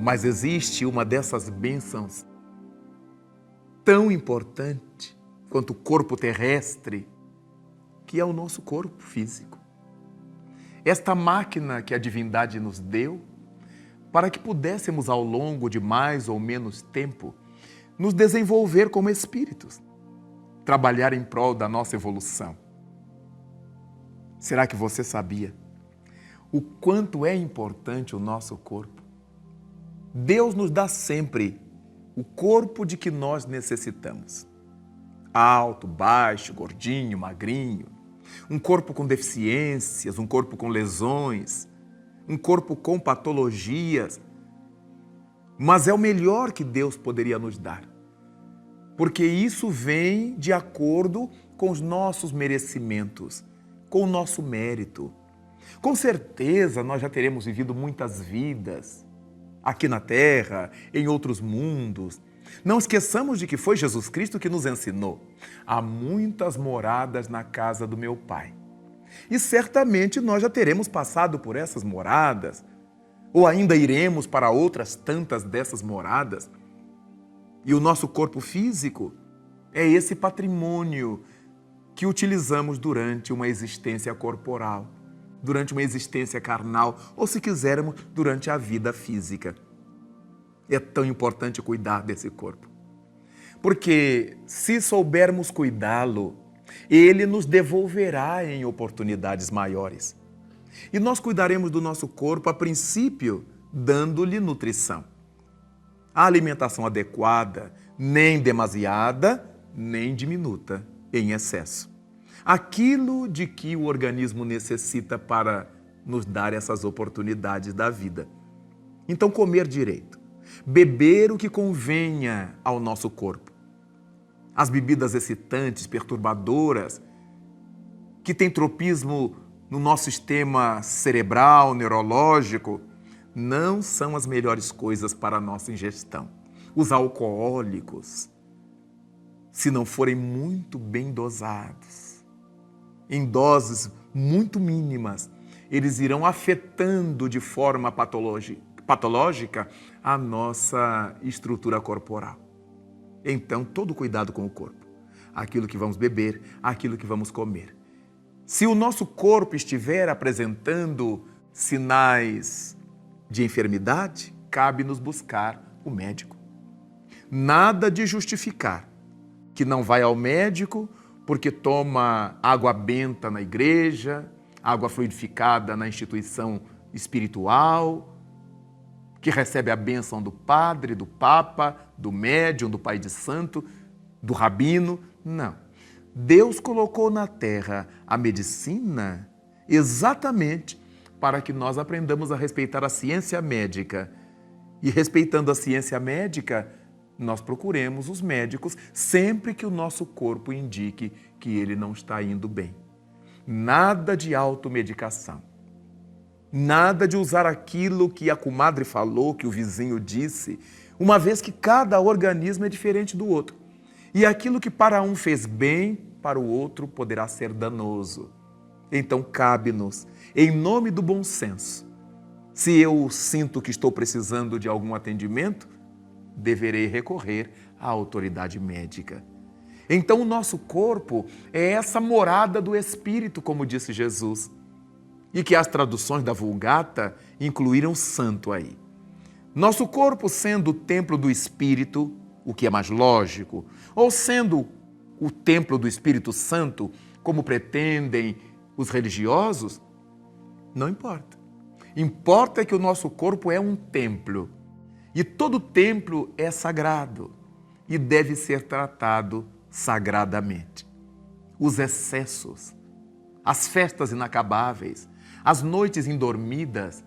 Mas existe uma dessas bênçãos tão importante quanto o corpo terrestre, que é o nosso corpo físico. Esta máquina que a divindade nos deu para que pudéssemos, ao longo de mais ou menos tempo, nos desenvolver como espíritos, trabalhar em prol da nossa evolução. Será que você sabia o quanto é importante o nosso corpo? Deus nos dá sempre o corpo de que nós necessitamos. Alto, baixo, gordinho, magrinho, um corpo com deficiências, um corpo com lesões, um corpo com patologias. Mas é o melhor que Deus poderia nos dar, porque isso vem de acordo com os nossos merecimentos, com o nosso mérito. Com certeza nós já teremos vivido muitas vidas, aqui na Terra, em outros mundos. Não esqueçamos de que foi Jesus Cristo que nos ensinou: há muitas moradas na casa do meu Pai. E certamente nós já teremos passado por essas moradas, ou ainda iremos para outras tantas dessas moradas. E o nosso corpo físico é esse patrimônio que utilizamos durante uma existência corporal, durante uma existência carnal, ou se quisermos, durante a vida física. É tão importante cuidar desse corpo, porque se soubermos cuidá-lo, ele nos devolverá em oportunidades maiores. E nós cuidaremos do nosso corpo, a princípio, dando-lhe nutrição. A alimentação adequada, nem demasiada, nem diminuta, em excesso. Aquilo de que o organismo necessita para nos dar essas oportunidades da vida. Então, comer direito. Beber o que convenha ao nosso corpo. As bebidas excitantes, perturbadoras, que têm tropismo no nosso sistema cerebral, neurológico, não são as melhores coisas para a nossa ingestão. Os alcoólicos, se não forem muito bem dosados, em doses muito mínimas, eles irão afetando de forma patológica a nossa estrutura corporal. Então, todo cuidado com o corpo. Aquilo que vamos beber, aquilo que vamos comer. Se o nosso corpo estiver apresentando sinais de enfermidade, cabe-nos buscar o médico. Nada de justificar que não vai ao médico porque toma água benta na igreja, água fluidificada na instituição espiritual, que recebe a bênção do padre, do papa, do médium, do pai de santo, do rabino. Não. Deus colocou na terra a medicina exatamente para que nós aprendamos a respeitar a ciência médica. E respeitando a ciência médica, nós procuremos os médicos sempre que o nosso corpo indique que ele não está indo bem. Nada de automedicação. Nada de usar aquilo que a comadre falou, que o vizinho disse, uma vez que cada organismo é diferente do outro. E aquilo que para um fez bem, para o outro poderá ser danoso. Então cabe-nos, em nome do bom senso, se eu sinto que estou precisando de algum atendimento, deverei recorrer à autoridade médica. Então o nosso corpo é essa morada do Espírito, como disse Jesus, e que as traduções da Vulgata incluíram santo aí. Nosso corpo sendo o templo do Espírito, o que é mais lógico, ou sendo o templo do Espírito Santo, como pretendem os religiosos, não importa. Importa que o nosso corpo é um templo. E todo templo é sagrado e deve ser tratado sagradamente. Os excessos, as festas inacabáveis, as noites indormidas,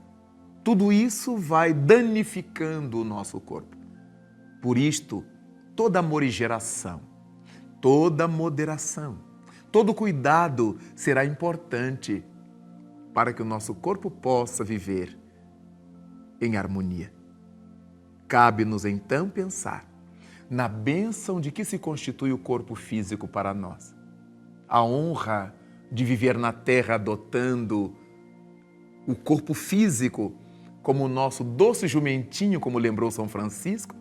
tudo isso vai danificando o nosso corpo. Por isto, toda morigeração, toda moderação, todo cuidado será importante para que o nosso corpo possa viver em harmonia. Cabe-nos então pensar na bênção de que se constitui o corpo físico para nós. A honra de viver na terra adotando o corpo físico como o nosso doce jumentinho, como lembrou São Francisco,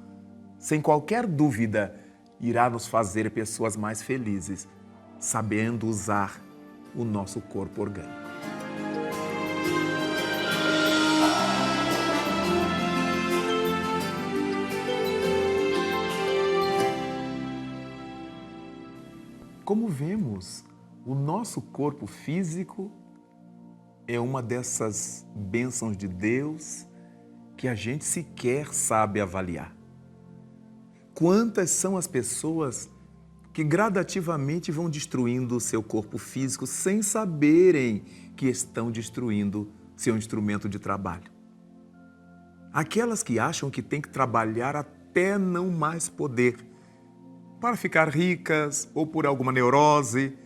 sem qualquer dúvida, irá nos fazer pessoas mais felizes, sabendo usar o nosso corpo orgânico. Como vemos, o nosso corpo físico é uma dessas bênçãos de Deus que a gente sequer sabe avaliar. Quantas são as pessoas que gradativamente vão destruindo o seu corpo físico sem saberem que estão destruindo seu instrumento de trabalho? Aquelas que acham que têm que trabalhar até não mais poder para ficar ricas ou por alguma neurose,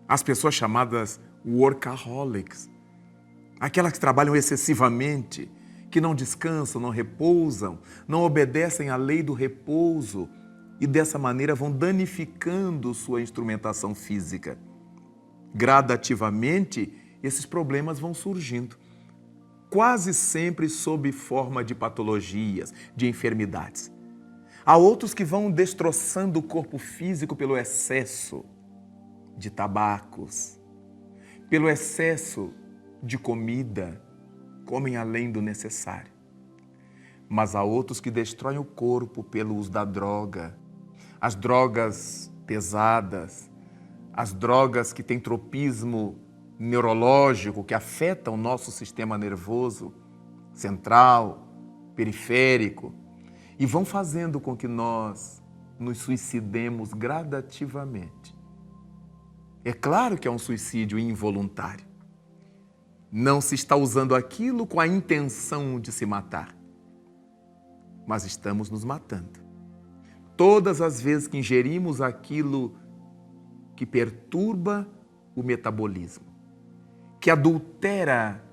as pessoas chamadas workaholics, aquelas que trabalham excessivamente, que não descansam, não repousam, não obedecem à lei do repouso e dessa maneira vão danificando sua instrumentação física. Gradativamente, esses problemas vão surgindo, quase sempre sob forma de patologias, de enfermidades. Há outros que vão destroçando o corpo físico pelo excesso de tabacos, pelo excesso de comida, comem além do necessário. Mas há outros que destroem o corpo pelo uso da droga, as drogas pesadas, as drogas que têm tropismo neurológico, que afetam o nosso sistema nervoso central, periférico, e vão fazendo com que nós nos suicidemos gradativamente. É claro que é um suicídio involuntário. Não se está usando aquilo com a intenção de se matar, mas estamos nos matando. Todas as vezes que ingerimos aquilo que perturba o metabolismo, que adultera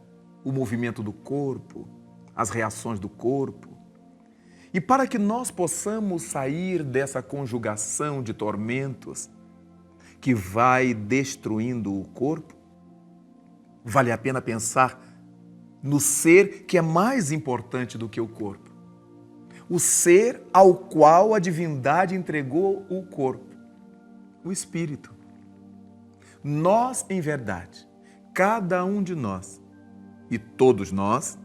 o movimento do corpo, as reações do corpo, e para que nós possamos sair dessa conjugação de tormentos que vai destruindo o corpo, vale a pena pensar no ser que é mais importante do que o corpo. O ser ao qual a divindade entregou o corpo, o espírito. Nós, em verdade, cada um de nós e todos nós,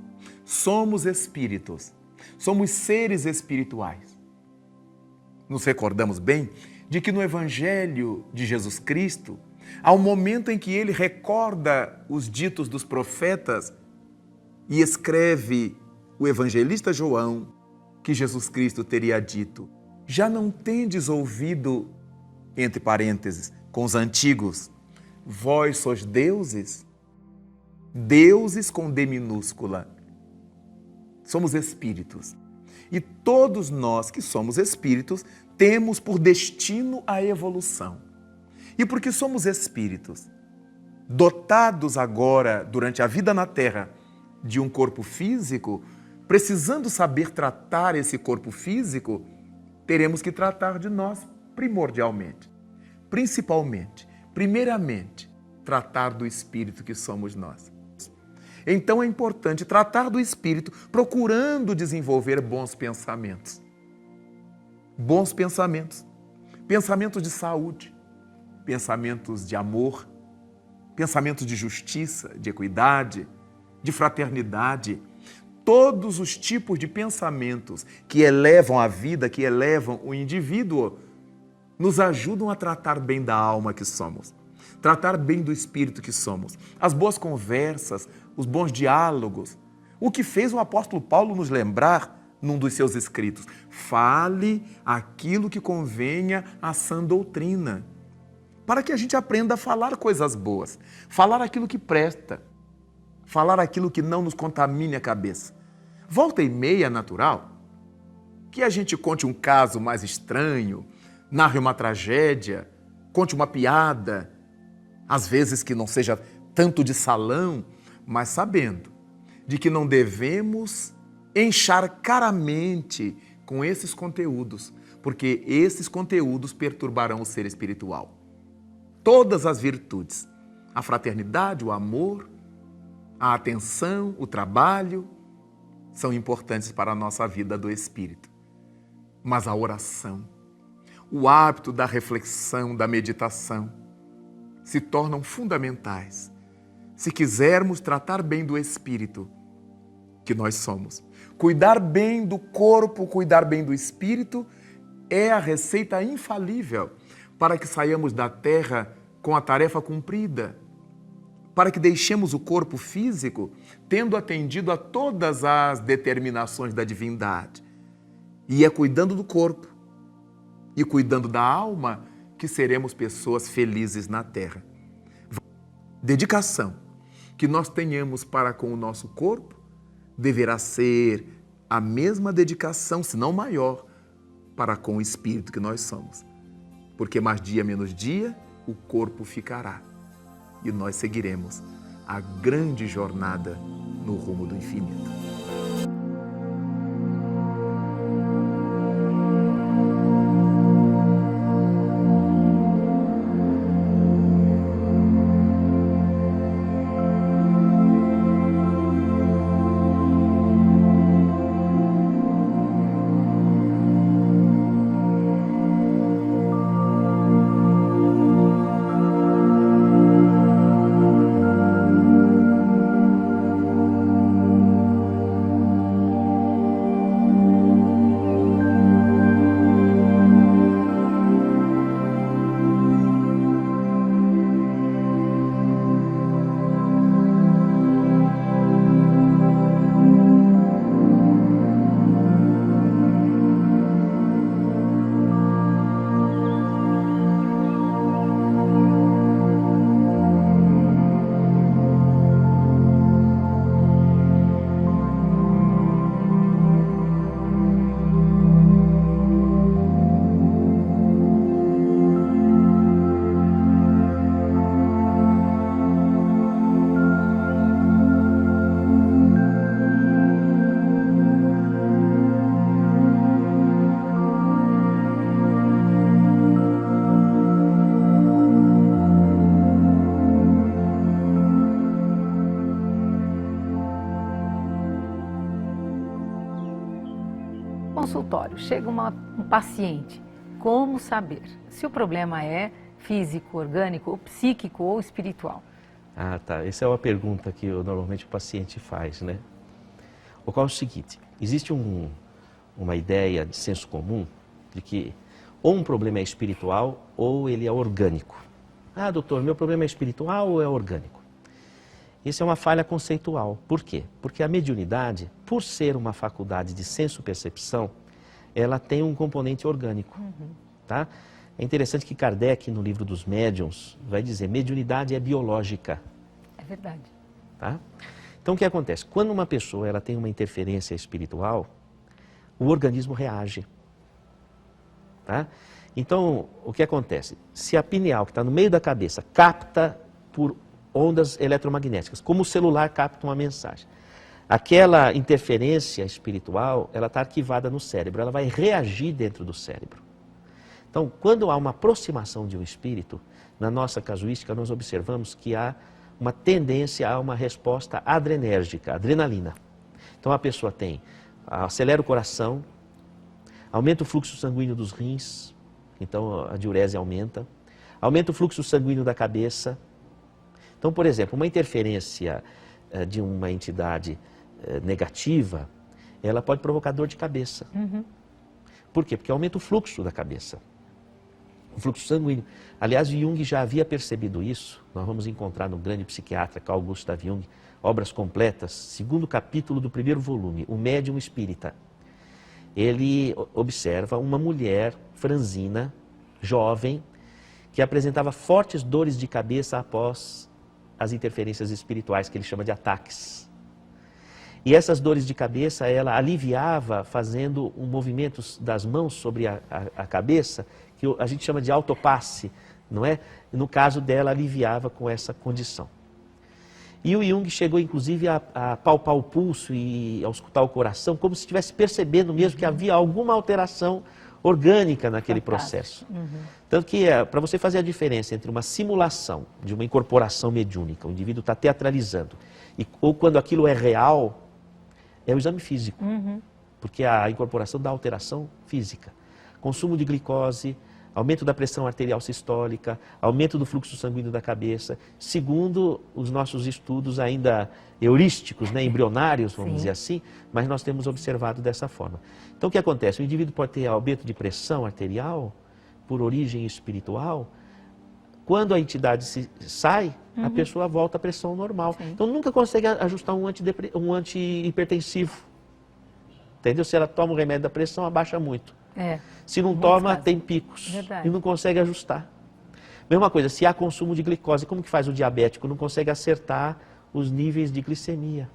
somos espíritos, somos seres espirituais. Nos recordamos bem de que no Evangelho de Jesus Cristo, há um momento em que ele recorda os ditos dos profetas e escreve o evangelista João que Jesus Cristo teria dito: já não tendes ouvido, entre parênteses, com os antigos, vós sois deuses? Deuses com D minúscula. Somos espíritos. E todos nós que somos espíritos temos por destino a evolução. E porque somos espíritos, dotados agora, durante a vida na Terra, de um corpo físico, precisando saber tratar esse corpo físico, teremos que tratar de nós primordialmente. Principalmente, primeiramente, tratar do espírito que somos nós. Então é importante tratar do espírito procurando desenvolver bons pensamentos. Bons pensamentos. Pensamentos de saúde, pensamentos de amor, pensamentos de justiça, de equidade, de fraternidade. Todos os tipos de pensamentos que elevam a vida, que elevam o indivíduo, nos ajudam a tratar bem da alma que somos, tratar bem do espírito que somos. As boas conversas, os bons diálogos. O que fez o apóstolo Paulo nos lembrar num dos seus escritos: fale aquilo que convenha à sã doutrina, para que a gente aprenda a falar coisas boas, falar aquilo que presta, falar aquilo que não nos contamine a cabeça. Volta e meia é natural que a gente conte um caso mais estranho, narre uma tragédia, conte uma piada, às vezes que não seja tanto de salão, mas sabendo de que não devemos encharcar a mente com esses conteúdos, porque esses conteúdos perturbarão o ser espiritual. Todas as virtudes, a fraternidade, o amor, a atenção, o trabalho, são importantes para a nossa vida do espírito. Mas a oração, o hábito da reflexão, da meditação, se tornam fundamentais se quisermos tratar bem do espírito que nós somos. Cuidar bem do corpo, cuidar bem do espírito é a receita infalível para que saiamos da terra com a tarefa cumprida, para que deixemos o corpo físico tendo atendido a todas as determinações da divindade. E é cuidando do corpo e cuidando da alma que seremos pessoas felizes na terra. Dedicação que nós tenhamos para com o nosso corpo deverá ser a mesma dedicação, se não maior, para com o espírito que nós somos. Porque mais dia menos dia, o corpo ficará e nós seguiremos a grande jornada no rumo do infinito. Consultório, chega um paciente, como saber se o problema é físico, orgânico, ou psíquico ou espiritual? Ah, tá. Essa é uma pergunta que normalmente o paciente faz, né? Ocorre o seguinte, existe uma ideia de senso comum de que ou um problema é espiritual ou ele é orgânico. Ah, doutor, meu problema é espiritual ou é orgânico? Isso é uma falha conceitual. Por quê? Porque a mediunidade, por ser uma faculdade de senso-percepção, ela tem um componente orgânico. Tá? É interessante que Kardec, no livro dos médiuns, vai dizer, mediunidade é biológica. É verdade. Tá? Então, o que acontece? Quando uma pessoa ela tem uma interferência espiritual, o organismo reage. Tá? Então, o que acontece? Se a pineal, que está no meio da cabeça, capta por ondas eletromagnéticas, como o celular capta uma mensagem. Aquela interferência espiritual, ela está arquivada no cérebro, ela vai reagir dentro do cérebro. Então, quando há uma aproximação de um espírito, na nossa casuística nós observamos que há uma tendência a uma resposta adrenérgica, adrenalina. Então a pessoa acelera o coração, aumenta o fluxo sanguíneo dos rins, então a diurese aumenta o fluxo sanguíneo da cabeça. Então, por exemplo, uma interferência de uma entidade negativa, ela pode provocar dor de cabeça. Por quê? Porque aumenta o fluxo da cabeça, o fluxo sanguíneo. Aliás, Jung já havia percebido isso. Nós vamos encontrar no grande psiquiatra Carl Gustav Jung, obras completas, segundo capítulo do primeiro volume, O Médium Espírita. Ele observa uma mulher franzina, jovem, que apresentava fortes dores de cabeça após as interferências espirituais, que ele chama de ataques. E essas dores de cabeça, ela aliviava fazendo movimentos das mãos sobre a cabeça, que a gente chama de autopasse, não é? No caso dela, aliviava com essa condição. E o Jung chegou, inclusive, a palpar o pulso e a auscultar o coração, como se estivesse percebendo mesmo que havia alguma alteração orgânica naquele processo. Tanto que, para você fazer a diferença entre uma simulação de uma incorporação mediúnica, o indivíduo está teatralizando, ou quando aquilo é real, é o exame físico, porque a incorporação dá alteração física. Consumo de glicose, aumento da pressão arterial sistólica, aumento do fluxo sanguíneo da cabeça, segundo os nossos estudos ainda heurísticos, né, embrionários, vamos dizer assim, mas nós temos observado dessa forma. Então o que acontece? O indivíduo pode ter aumento de pressão arterial por origem espiritual. Quando a entidade sai, a pessoa volta à pressão normal. Sim. Então nunca consegue ajustar um antihipertensivo. Entendeu? Se ela toma o remédio da pressão, abaixa muito. Se não toma, tem picos. Verdade. E não consegue ajustar. Mesma coisa, se há consumo de glicose, como que faz o diabético? Não consegue acertar os níveis de glicemia.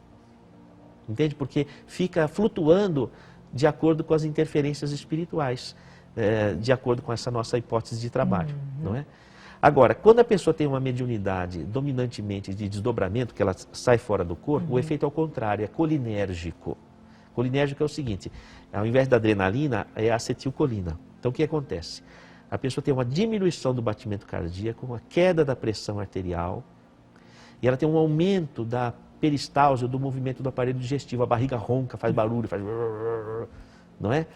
Entende? Porque fica flutuando de acordo com as interferências espirituais, de acordo com essa nossa hipótese de trabalho, não é? Agora, quando a pessoa tem uma mediunidade dominantemente de desdobramento, que ela sai fora do corpo, o efeito é o contrário, é colinérgico. Colinérgico é o seguinte, ao invés da adrenalina, é a acetilcolina. Então o que acontece? A pessoa tem uma diminuição do batimento cardíaco, uma queda da pressão arterial, e ela tem um aumento da peristalse, do movimento do aparelho digestivo, a barriga ronca, faz barulho, faz... não é?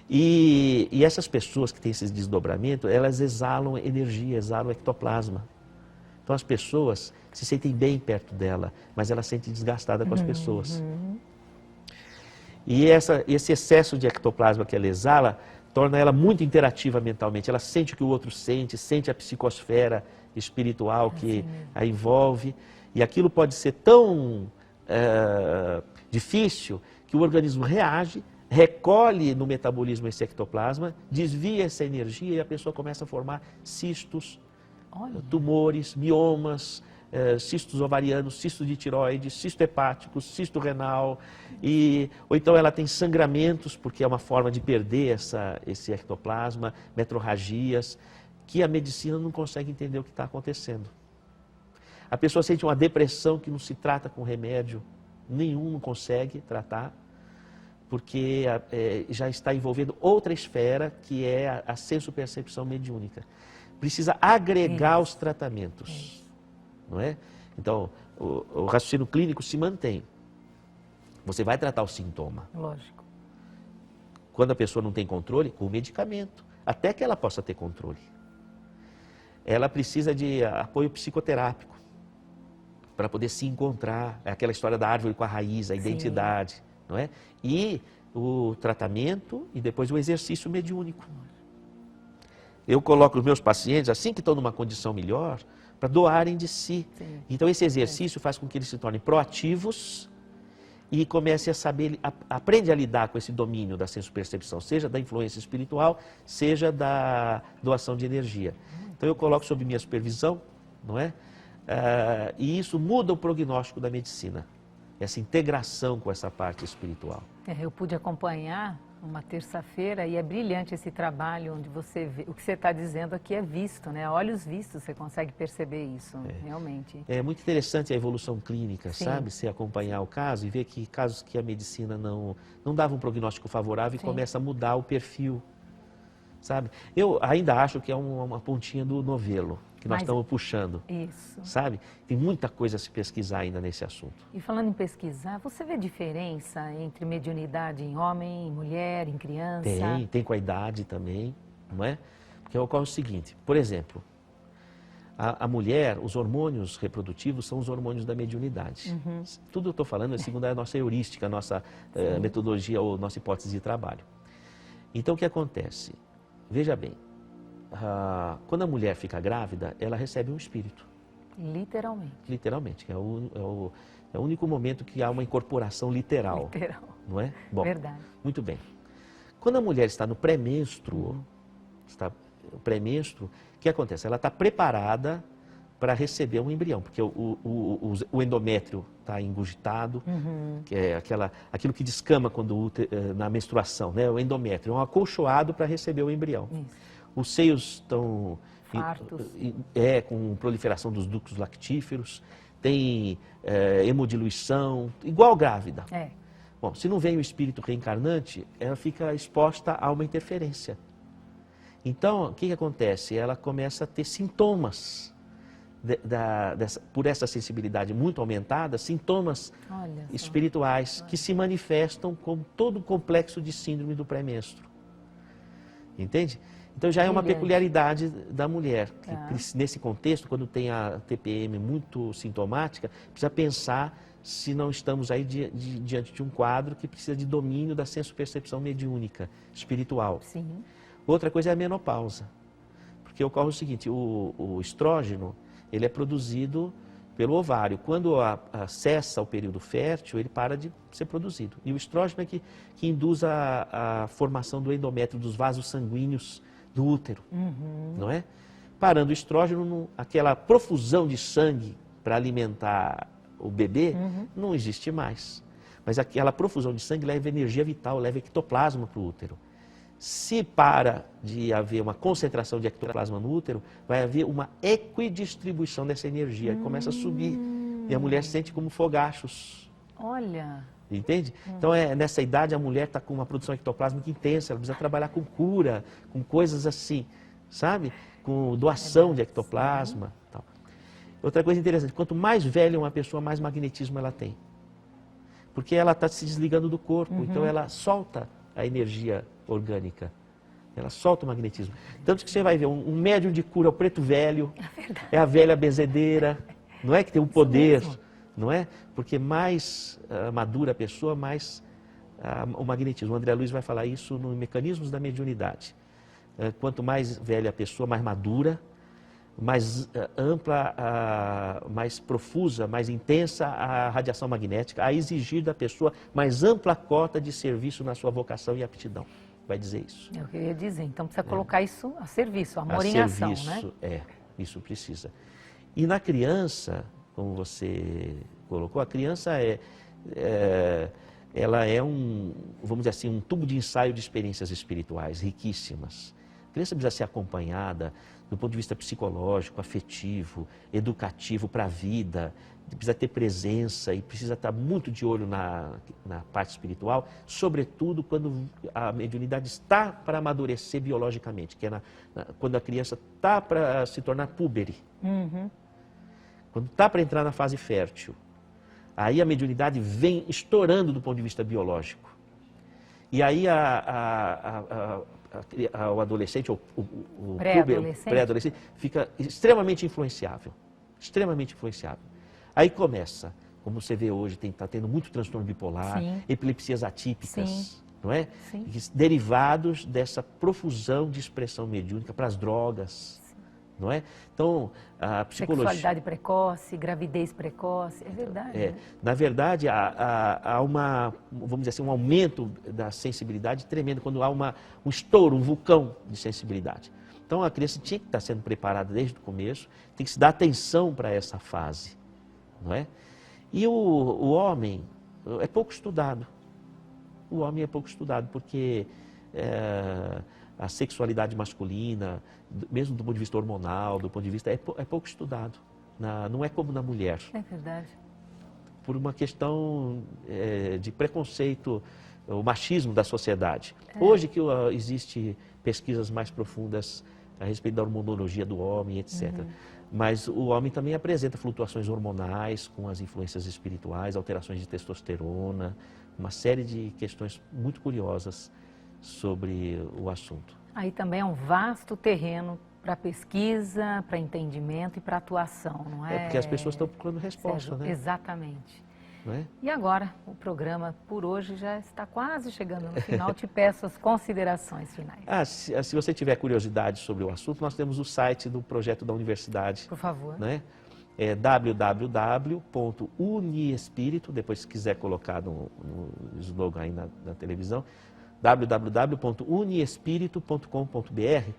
E essas pessoas que têm esse desdobramento, elas exalam energia, exalam ectoplasma. Então as pessoas se sentem bem perto dela, mas ela se sente desgastada com as pessoas. E esse excesso de ectoplasma que ela exala, torna ela muito interativa mentalmente. Ela sente o que o outro sente, sente a psicosfera espiritual que a envolve. E aquilo pode ser tão difícil que o organismo reage, recolhe no metabolismo esse ectoplasma, desvia essa energia e a pessoa começa a formar cistos, tumores, miomas, cistos ovarianos, cisto de tireoide, cisto hepático, cisto renal, ou então ela tem sangramentos, porque é uma forma de perder esse ectoplasma, metrorragias, que a medicina não consegue entender o que está acontecendo. A pessoa sente uma depressão que não se trata com remédio nenhum, não consegue tratar, porque já está envolvendo outra esfera, que é a senso-percepção mediúnica. Precisa agregar os tratamentos, não é? Então, o raciocínio clínico se mantém. Você vai tratar o sintoma. Lógico. Quando a pessoa não tem controle, com o medicamento, até que ela possa ter controle. Ela precisa de apoio psicoterápico, para poder se encontrar, é aquela história da árvore com a raiz, a identidade, não é? E o tratamento e depois o exercício mediúnico. Eu coloco os meus pacientes, assim que estão numa condição melhor, para doarem de si. Então esse exercício faz com que eles se tornem proativos e comecem a saber, aprende a lidar com esse domínio da senso-percepção, seja da influência espiritual, seja da doação de energia. Então eu coloco sob minha supervisão, não é? E isso muda o prognóstico da medicina, essa integração com essa parte espiritual. Eu pude acompanhar uma terça-feira e é brilhante esse trabalho onde você vê, o que você está dizendo aqui é visto, né? A olhos vistos você consegue perceber isso, realmente. É muito interessante a evolução clínica, sabe? Você acompanhar o caso e ver que casos que a medicina não dava um prognóstico favorável e começa a mudar o perfil, sabe? Eu ainda acho que é uma pontinha do novelo que nós estamos puxando, sabe? Tem muita coisa a se pesquisar ainda nesse assunto. E falando em pesquisar, você vê diferença entre mediunidade em homem, em mulher, em criança? Tem com a idade também, não é? Porque ocorre o seguinte, por exemplo, a mulher, os hormônios reprodutivos são os hormônios da mediunidade. Tudo eu estou falando é segundo a nossa heurística, a nossa metodologia ou nossa hipótese de trabalho. Então o que acontece? Veja bem, quando a mulher fica grávida, ela recebe um espírito. Literalmente. Literalmente. É o único momento que há uma incorporação literal. Não é? Bom, verdade. Muito bem. Quando a mulher está no pré-menstruo, o que acontece? Ela está preparada para receber um embrião, porque o endométrio está engurgitado, que é aquilo que descama na menstruação, né? O endométrio é um acolchoado para receber o embrião. Os seios estão com proliferação dos ductos lactíferos, tem hemodiluição, igual grávida. Bom, se não vem o espírito reencarnante, ela fica exposta a uma interferência. Então, o que acontece? Ela começa a ter sintomas por essa sensibilidade muito aumentada, sintomas espirituais que se manifestam como todo o complexo de síndrome do pré-menstruo. Entende? Então já é uma peculiaridade da mulher. Que, nesse contexto, quando tem a TPM muito sintomática, precisa pensar se não estamos aí diante de um quadro que precisa de domínio da senso-percepção mediúnica, espiritual. Sim. Outra coisa é a menopausa. Porque ocorre o seguinte, o estrógeno, ele é produzido pelo ovário. Quando cessa o período fértil, ele para de ser produzido. E o estrógeno é que induz a formação do endométrio, dos vasos sanguíneos do útero, não é? Parando o estrógeno, aquela profusão de sangue para alimentar o bebê, não existe mais. Mas aquela profusão de sangue leva energia vital, leva ectoplasma para o útero. Se para de haver uma concentração de ectoplasma no útero, vai haver uma equidistribuição dessa energia, e começa a subir. E a mulher sente como fogachos. Olha! Entende? Então, nessa idade, a mulher está com uma produção ectoplásmica intensa, ela precisa trabalhar com cura, com coisas assim, sabe? Com doação de ectoplasma. Tal. Outra coisa interessante, quanto mais velha uma pessoa, mais magnetismo ela tem. Porque ela está se desligando do corpo, então ela solta a energia orgânica. Ela solta o magnetismo. Tanto que você vai ver, um médium de cura é o preto velho, é a velha benzedeira, não é que tem um poder, não é? Porque mais madura a pessoa, mais o magnetismo. O André Luiz vai falar isso no Mecanismos da Mediunidade. Quanto mais velha a pessoa, mais madura, mais ampla, mais profusa, mais intensa a radiação magnética, a exigir da pessoa mais ampla cota de serviço na sua vocação e aptidão. Vai dizer isso. É o que eu ia dizer. Então precisa colocar isso a serviço, amor em ação, né? Isso precisa. E na criança, como você colocou, a criança ela é vamos dizer assim, um tubo de ensaio de experiências espirituais riquíssimas. A criança precisa ser acompanhada do ponto de vista psicológico, afetivo, educativo para a vida, precisa ter presença e precisa estar muito de olho na parte espiritual, sobretudo quando a mediunidade está para amadurecer biologicamente, que é quando a criança está para se tornar púbere. Quando está para entrar na fase fértil. Aí a mediunidade vem estourando do ponto de vista biológico. E aí o adolescente, o pré-adolescente, fica extremamente influenciável. Extremamente influenciável. Aí começa, como você vê hoje, está tendo muito transtorno bipolar, epilepsias atípicas, não é? Derivados dessa profusão de expressão mediúnica para as drogas. Não é? Então, a psicologia... Sexualidade precoce, gravidez precoce, é verdade. Né? Na verdade, há vamos dizer assim, um aumento da sensibilidade tremendo, quando há um estouro, um vulcão de sensibilidade. Então, a criança tinha que estar sendo preparada desde o começo, tem que se dar atenção para essa fase, não é? E o homem é pouco estudado. O homem é pouco estudado, porque... a sexualidade masculina, mesmo do ponto de vista hormonal, do ponto de vista... é pouco estudado. Não é como na mulher. É verdade. Por uma questão de preconceito, o machismo da sociedade. Hoje que existe pesquisas mais profundas a respeito da hormonologia do homem, etc. Mas o homem também apresenta flutuações hormonais com as influências espirituais, alterações de testosterona, uma série de questões muito curiosas sobre o assunto. Aí também é um vasto terreno para pesquisa, para entendimento e para atuação, não é? É porque as pessoas estão procurando resposta, Sérgio, né? Exatamente. Não é? E agora, o programa por hoje já está quase chegando no final. Te peço as considerações finais. Se você tiver curiosidade sobre o assunto, nós temos o site do projeto da universidade. Por favor. Né? É www.uniespírito, depois se quiser colocar no slogan aí na televisão, www.uniespírito.com.br.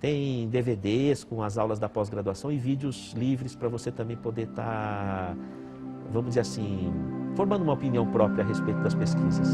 Tem DVDs com as aulas da pós-graduação e vídeos livres para você também poder estar, vamos dizer assim, formando uma opinião própria a respeito das pesquisas.